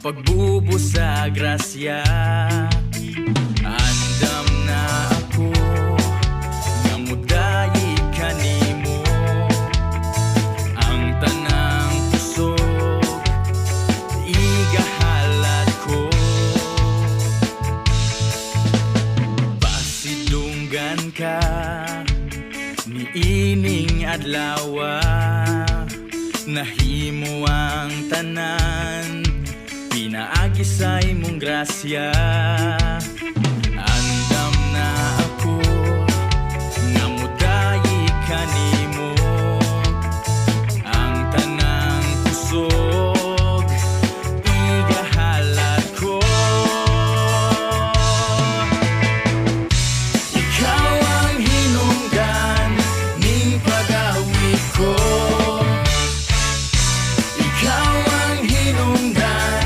pagbubus sa grasya. Andam na ako nga mudayi kanimo, ang tanang puso igahalat ko. Pasidunggan ka niining adlawa, nahimo ang tanan pinaagi sa imong grasya. Andam na ako nga mudayi kanimo, ang tanang kusog igahalat ko. Ikaw ang hinungdan ning pag-awi ko, ikaw ang hinungdan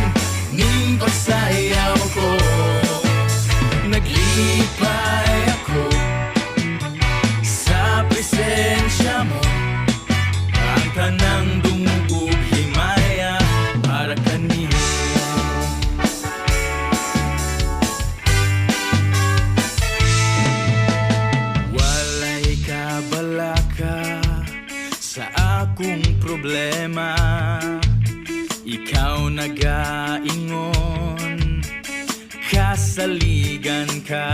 ning pagsayaw ko. Naglipay ako sa presensya mo, ang tanang dungog himaya para kanimo. Walay kabalaka sa akong problema, ikaw nagaingon, kasaligan ka.